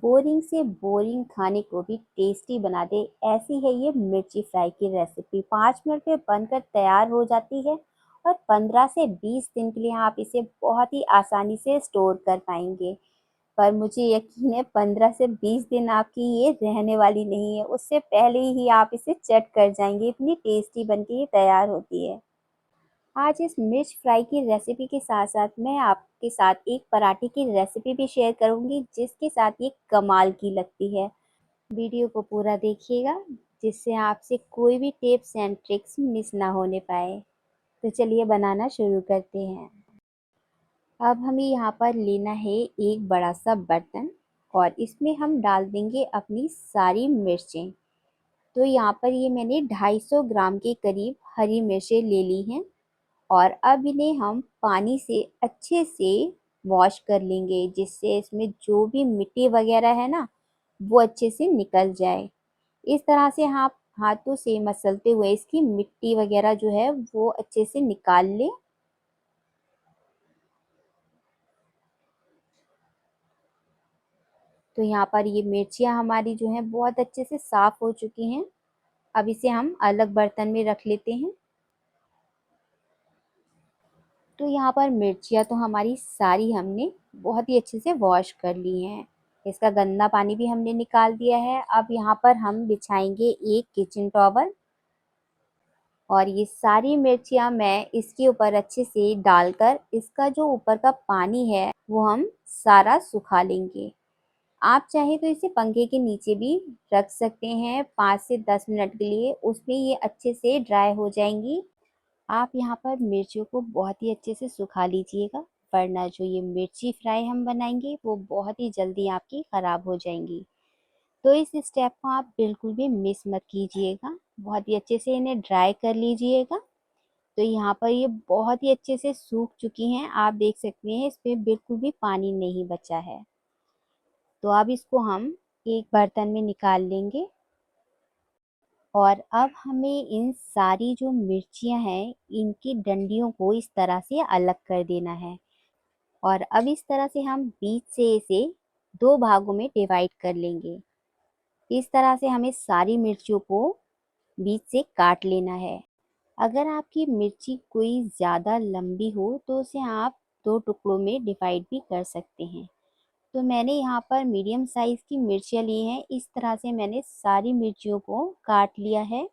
Boring से boring खाने को भी टेस्टी बना दे, ऐसी है ये मिर्ची फ्राई की रेसिपी। 5 मिनट में बनकर तैयार हो जाती है और 15 से 20 दिन के लिए आप इसे बहुत ही आसानी से स्टोर कर पाएंगे। पर मुझे यकीन है 15 से 20 दिन आपकी ये रहने वाली नहीं है, उससे पहले ही आप इसे चट कर जाएंगे, इतनी टेस्टी बनके ये तैयार होती है। आज इस मिर्च फ्राई की रेसिपी के साथ साथ मैं आपके साथ एक पराठे की रेसिपी भी शेयर करूंगी, जिसके साथ ये कमाल की लगती है। वीडियो को पूरा देखिएगा, जिससे आपसे कोई भी टिप्स एंड ट्रिक्स मिस ना होने पाए। तो चलिए बनाना शुरू करते हैं। अब हमें यहाँ पर लेना है एक बड़ा सा बर्तन, और इसमें हम डाल देंगे अपनी सारी मिर्चें। तो यहाँ पर ये मैंने 250 ग्राम के करीब हरी मिर्चें ले ली हैं, और अब इन्हें हम पानी से अच्छे से वॉश कर लेंगे, जिससे इसमें जो भी मिट्टी वगैरह है ना, वो अच्छे से निकल जाए। इस तरह से आप हाथों से मसलते हुए इसकी मिट्टी वगैरह जो है वो अच्छे से निकाल लें। तो यहाँ पर ये मिर्चियाँ हमारी जो हैं बहुत अच्छे से साफ हो चुकी हैं। अब इसे हम अलग बर्तन में रख लेते हैं। तो यहाँ पर मिर्चियाँ तो हमारी सारी हमने बहुत ही अच्छे से वॉश कर ली हैं। इसका गंदा पानी भी हमने निकाल दिया है। अब यहाँ पर हम बिछाएंगे एक किचन टॉवल, और ये सारी मिर्चियाँ मैं इसके ऊपर अच्छे से डालकर इसका जो ऊपर का पानी है वो हम सारा सुखा लेंगे। आप चाहे तो इसे पंखे के नीचे भी रख सकते हैं 5 से 10 मिनट के लिए, उसमें ये अच्छे से ड्राई हो जाएंगी। आप यहाँ पर मिर्चियों को बहुत ही अच्छे से सुखा लीजिएगा, वरना जो ये मिर्ची फ्राई हम बनाएंगे वो बहुत ही जल्दी आपकी ख़राब हो जाएंगी। तो इस स्टेप को आप बिल्कुल भी मिस मत कीजिएगा, बहुत ही अच्छे से इन्हें ड्राई कर लीजिएगा। तो यहाँ पर ये बहुत ही अच्छे से सूख चुकी हैं, आप देख सकते हैं इसमें बिल्कुल भी पानी नहीं बचा है। तो अब इसको हम एक बर्तन में निकाल लेंगे, और अब हमें इन सारी जो मिर्चियां हैं इनकी डंडियों को इस तरह से अलग कर देना है। और अब इस तरह से हम बीच से इसे दो भागों में डिवाइड कर लेंगे। इस तरह से हमें सारी मिर्चियों को बीच से काट लेना है। अगर आपकी मिर्ची कोई ज़्यादा लंबी हो तो उसे आप दो टुकड़ों में डिवाइड भी कर सकते हैं। तो मैंने यहाँ पर मीडियम साइज़ की मिर्चियाँ ली हैं। इस तरह से मैंने सारी मिर्चियों को काट लिया है।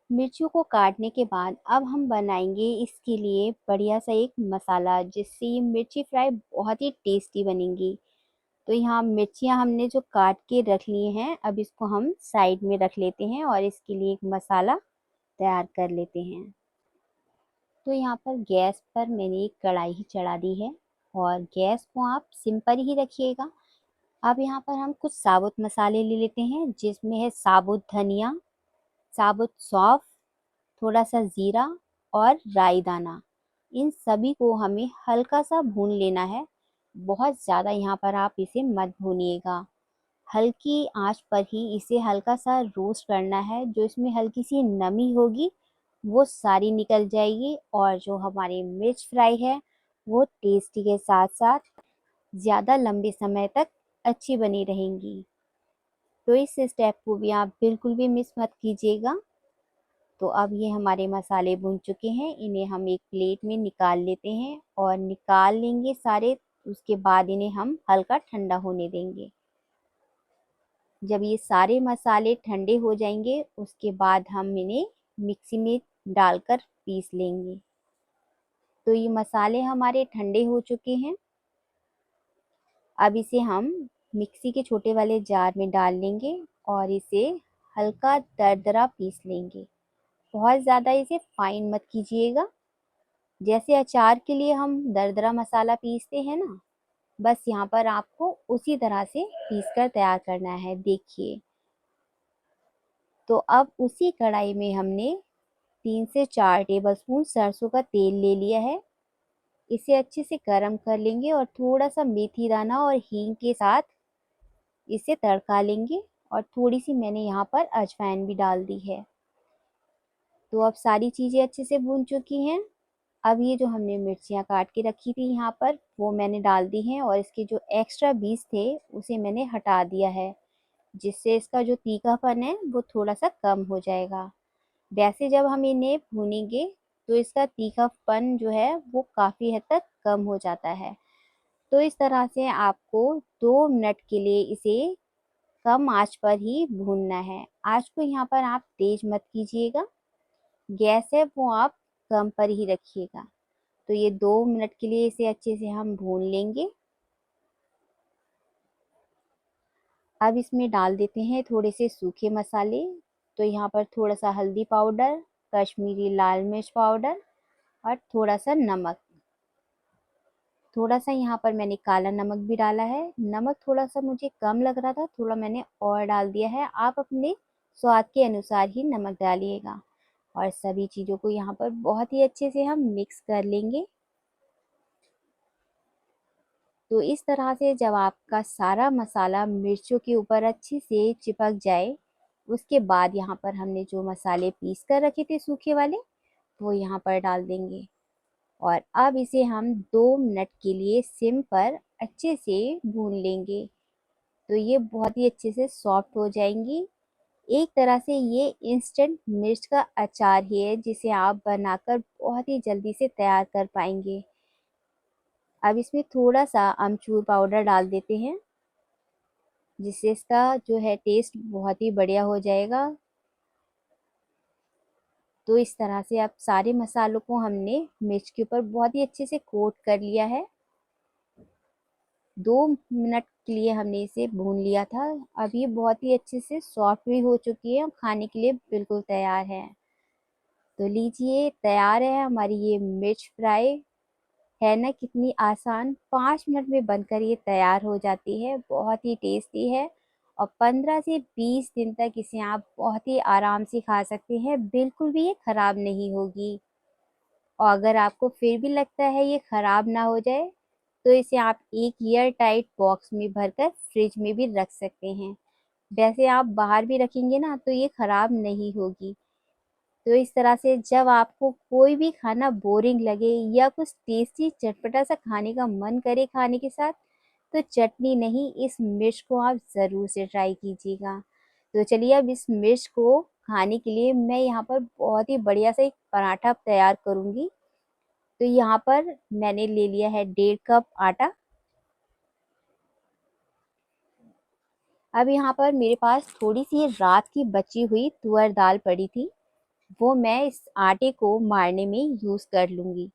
मिर्चियों को काटने के बाद अब हम बनाएंगे इसके लिए बढ़िया सा एक मसाला, जिससे ये मिर्ची फ्राई बहुत ही टेस्टी बनेंगी। तो यहाँ मिर्चियाँ हमने जो काट के रख ली हैं, अब इसको हम साइड में रख लेते हैं और इसके लिए एक मसाला तैयार कर लेते हैं। तो यहाँ पर गैस पर मैंने एक कढ़ाई ही चढ़ा दी है, और गैस को आप सिम पर ही रखिएगा। अब यहाँ पर हम कुछ साबुत मसाले ले लेते हैं, जिसमें है साबुत धनिया, साबुत सौंफ, थोड़ा सा जीरा और राई दाना। इन सभी को हमें हल्का सा भून लेना है। बहुत ज़्यादा यहाँ पर आप इसे मत भूनिएगा, हल्की आंच पर ही इसे हल्का सा रोस्ट करना है। जो इसमें हल्की सी नमी होगी वो सारी निकल जाएगी, और जो हमारी मिर्च फ्राई है वो टेस्टी के साथ साथ ज़्यादा लंबे समय तक अच्छी बनी रहेंगी। तो इस स्टेप को भी आप बिल्कुल भी मिस मत कीजिएगा। तो अब ये हमारे मसाले भुन चुके हैं, इन्हें हम एक प्लेट में निकाल लेते हैं और निकाल लेंगे सारे। उसके बाद इन्हें हम हल्का ठंडा होने देंगे। जब ये सारे मसाले ठंडे हो जाएंगे उसके बाद हम इन्हें मिक्सी में डालकर पीस लेंगे। तो ये मसाले हमारे ठंडे हो चुके हैं। अब इसे हम मिक्सी के छोटे वाले जार में डाल लेंगे और इसे हल्का दरदरा पीस लेंगे। बहुत ज़्यादा इसे फाइन मत कीजिएगा। जैसे अचार के लिए हम दरदरा मसाला पीसते हैं ना, बस यहाँ पर आपको उसी तरह से पीस कर तैयार करना है। देखिए, तो अब उसी कढ़ाई में हमने 3 से 4 टेबलस्पून सरसों का तेल ले लिया है। इसे अच्छे से गरम कर लेंगे और थोड़ा सा मेथी दाना और हींग के साथ इसे तड़का लेंगे, और थोड़ी सी मैंने यहाँ पर अजवाइन भी डाल दी है। तो अब सारी चीज़ें अच्छे से भून चुकी हैं। अब ये जो हमने मिर्चियाँ काट के रखी थी यहाँ पर वो मैंने डाल दी हैं और इसके जो एक्स्ट्रा बीज थे उसे मैंने हटा दिया है, जिससे इसका जो तीखापन है वो थोड़ा-सा कम हो जाएगा। वैसे जब हम इन्हें भूनेंगे तो इसका तीखापन जो है वो काफ़ी हद तक कम हो जाता है। तो इस तरह से आपको 2 मिनट के लिए इसे कम आँच पर ही भूनना है। आँच को यहाँ पर आप तेज़ मत कीजिएगा, गैस है वो आप कम पर ही रखिएगा। तो ये 2 मिनट के लिए इसे अच्छे से हम भून लेंगे। अब इसमें डाल देते हैं थोड़े से सूखे मसाले। तो यहाँ पर थोड़ा सा हल्दी पाउडर, कश्मीरी लाल मिर्च पाउडर और थोड़ा सा नमक। थोड़ा सा यहाँ पर मैंने काला नमक भी डाला है। नमक थोड़ा सा मुझे कम लग रहा था, थोड़ा मैंने और डाल दिया है। आप अपने स्वाद के अनुसार ही नमक डालिएगा और सभी चीज़ों को यहाँ पर बहुत ही अच्छे से हम मिक्स कर लेंगे। तो इस तरह से जब आपका सारा मसाला मिर्चों के ऊपर अच्छे से चिपक जाए, उसके बाद यहाँ पर हमने जो मसाले पीस कर रखे थे सूखे वाले, वो यहाँ पर डाल देंगे और अब इसे हम 2 मिनट के लिए सिम पर अच्छे से भून लेंगे। तो ये बहुत ही अच्छे से सॉफ्ट हो जाएंगी। एक तरह से ये इंस्टेंट मिर्च का अचार ही है, जिसे आप बनाकर बहुत ही जल्दी से तैयार कर पाएंगे। अब इसमें थोड़ा सा अमचूर पाउडर डाल देते हैं, जिससे इसका जो है टेस्ट बहुत ही बढ़िया हो जाएगा। तो इस तरह से अब सारे मसालों को हमने मिर्च के ऊपर बहुत ही अच्छे से कोट कर लिया है। 2 मिनट के लिए हमने इसे भून लिया था। अब ये बहुत ही अच्छे से सॉफ्ट भी हो चुकी है, अब खाने के लिए बिल्कुल तैयार है। तो लीजिए, तैयार है हमारी ये मिर्च फ्राई। है ना कितनी आसान, 5 मिनट में बनकर ये तैयार हो जाती है। बहुत ही टेस्टी है और 15 से 20 दिन तक इसे आप बहुत ही आराम से खा सकते हैं, बिल्कुल भी ये खराब नहीं होगी। और अगर आपको फिर भी लगता है ये खराब ना हो जाए, तो इसे आप एक एयर टाइट बॉक्स में भरकर फ्रिज में भी रख सकते हैं। वैसे आप बाहर भी रखेंगे ना तो ये खराब नहीं होगी। तो इस तरह से जब आपको कोई भी खाना बोरिंग लगे या कुछ टेस्टी चटपटा सा खाने का मन करे खाने के साथ, तो चटनी नहीं, इस मिर्च को आप ज़रूर से ट्राई कीजिएगा। तो चलिए, अब इस मिर्च को खाने के लिए मैं यहाँ पर बहुत ही बढ़िया सा एक पराठा तैयार करूँगी। तो यहाँ पर मैंने ले लिया है 1.5 कप आटा। अब यहाँ पर मेरे पास थोड़ी सी रात की बची हुई तुअर दाल पड़ी थी, वो मैं इस आटे को मारने में यूज़ कर लूँगी।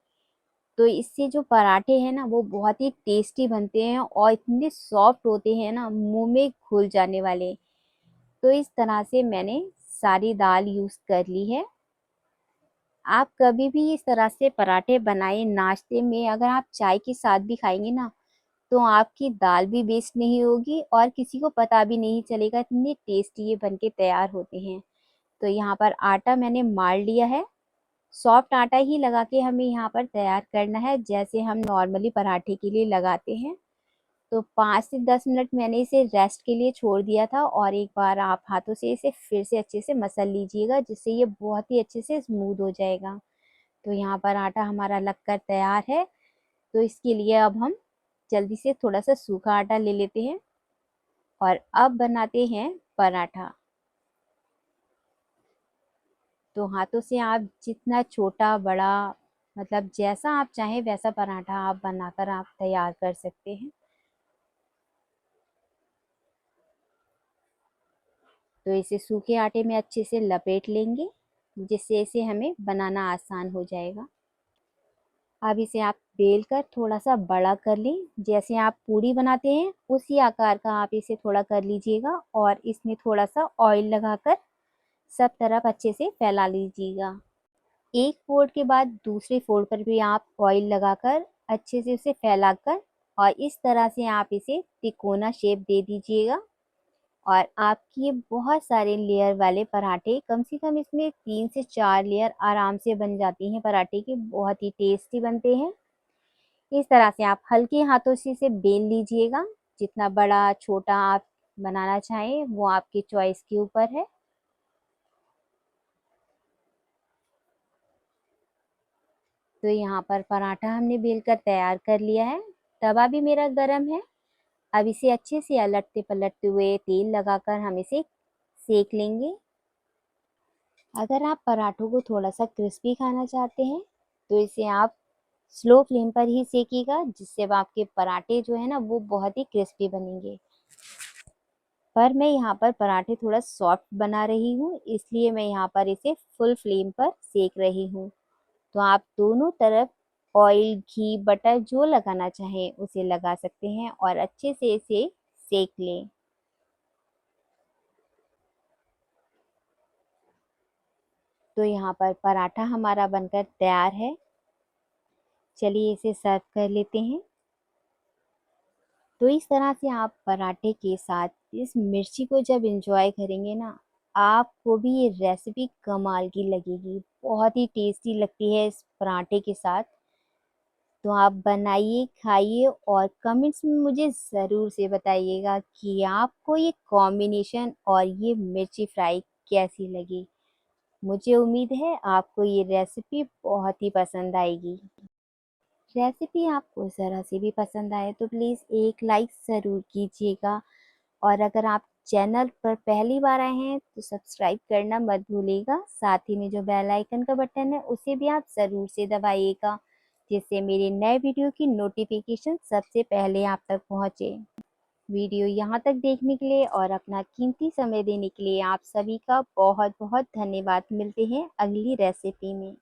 तो इससे जो पराठे हैं ना वो बहुत ही टेस्टी बनते हैं और इतने सॉफ्ट होते हैं ना, मुंह में घुल जाने वाले। तो इस तरह से मैंने सारी दाल यूज़ कर ली है। आप कभी भी इस तरह से पराठे बनाएं नाश्ते में, अगर आप चाय के साथ भी खाएंगे ना तो आपकी दाल भी वेस्ट नहीं होगी और किसी को पता भी नहीं चलेगा, इतने टेस्टी ये बनके तैयार होते हैं। तो यहाँ पर आटा मैंने मार लिया है। सॉफ्ट आटा ही लगा के हमें यहाँ पर तैयार करना है, जैसे हम नॉर्मली पराठे के लिए लगाते हैं। तो 5 से 10 मिनट मैंने इसे रेस्ट के लिए छोड़ दिया था और एक बार आप हाथों से इसे फिर से अच्छे से मसल लीजिएगा, जिससे ये बहुत ही अच्छे से स्मूथ हो जाएगा। तो यहाँ पर आटा हमारा लगकर तैयार है। तो इसके लिए अब हम जल्दी से थोड़ा सा सूखा आटा ले लेते हैं और अब बनाते हैं पराठा। तो हाथों से आप जितना छोटा बड़ा, मतलब जैसा आप चाहें वैसा पराठा आप बनाकर आप तैयार कर सकते हैं। तो इसे सूखे आटे में अच्छे से लपेट लेंगे, जिससे इसे हमें बनाना आसान हो जाएगा। अब इसे आप बेल कर थोड़ा सा बड़ा कर लें, जैसे आप पूड़ी बनाते हैं उसी आकार का आप इसे थोड़ा कर लीजिएगा और इसमें थोड़ा सा ऑयल लगाकर सब तरफ अच्छे से फैला लीजिएगा। एक फोल्ड के बाद दूसरे फोल्ड पर भी आप ऑयल लगाकर अच्छे से उसे फैलाकर और इस तरह से आप इसे तिकोना शेप दे दीजिएगा और आपकी ये बहुत सारे लेयर वाले पराठे, कम से कम इसमें 3 से 4 लेयर आराम से बन जाती हैं पराठे की, बहुत ही टेस्टी बनते हैं। इस तरह से आप हल्के हाथों से इसे बेल लीजिएगा। जितना बड़ा छोटा आप बनाना चाहें वो आपकी चॉइस के ऊपर है। तो यहाँ पर पराठा हमने बेलकर तैयार कर लिया है। तवा भी मेरा गरम है। अब इसे अच्छे से अलटते पलटते हुए तेल लगाकर हम इसे सेक लेंगे। अगर आप पराठों को थोड़ा सा क्रिस्पी खाना चाहते हैं तो इसे आप स्लो फ्लेम पर ही सेकिएगा, जिससे आपके पराठे जो है ना वो बहुत ही क्रिस्पी बनेंगे। पर मैं यहाँ पर पराठे थोड़ा सॉफ्ट बना रही हूँ, इसलिए मैं यहाँ पर इसे फुल फ्लेम पर सेक रही हूँ। तो आप दोनों तरफ ऑयल, घी, बटर जो लगाना चाहें उसे लगा सकते हैं और अच्छे से इसे सेक लें। तो यहाँ पर पराठा हमारा बनकर तैयार है। चलिए इसे सर्व कर लेते हैं। तो इस तरह से आप पराठे के साथ इस मिर्ची को जब एंजॉय करेंगे ना, आपको भी ये रेसिपी कमाल की लगेगी। बहुत ही टेस्टी लगती है इस पराठे के साथ। तो आप बनाइए, खाइए और कमेंट्स में मुझे ज़रूर से बताइएगा कि आपको ये कॉम्बिनेशन और ये मिर्ची फ्राई कैसी लगी। मुझे उम्मीद है आपको ये रेसिपी बहुत ही पसंद आएगी। रेसिपी आपको ज़रा सी भी पसंद आए तो प्लीज़ एक लाइक ज़रूर कीजिएगा, और अगर आप चैनल पर पहली बार आए हैं तो सब्सक्राइब करना मत भूलिएगा। साथ ही में जो बेल आइकन का बटन है उसे भी आप ज़रूर से दबाइएगा, जिससे मेरे नए वीडियो की नोटिफिकेशन सबसे पहले आप तक पहुँचे। वीडियो यहाँ तक देखने के लिए और अपना कीमती समय देने के लिए आप सभी का बहुत बहुत धन्यवाद। मिलते हैं अगली रेसिपी में।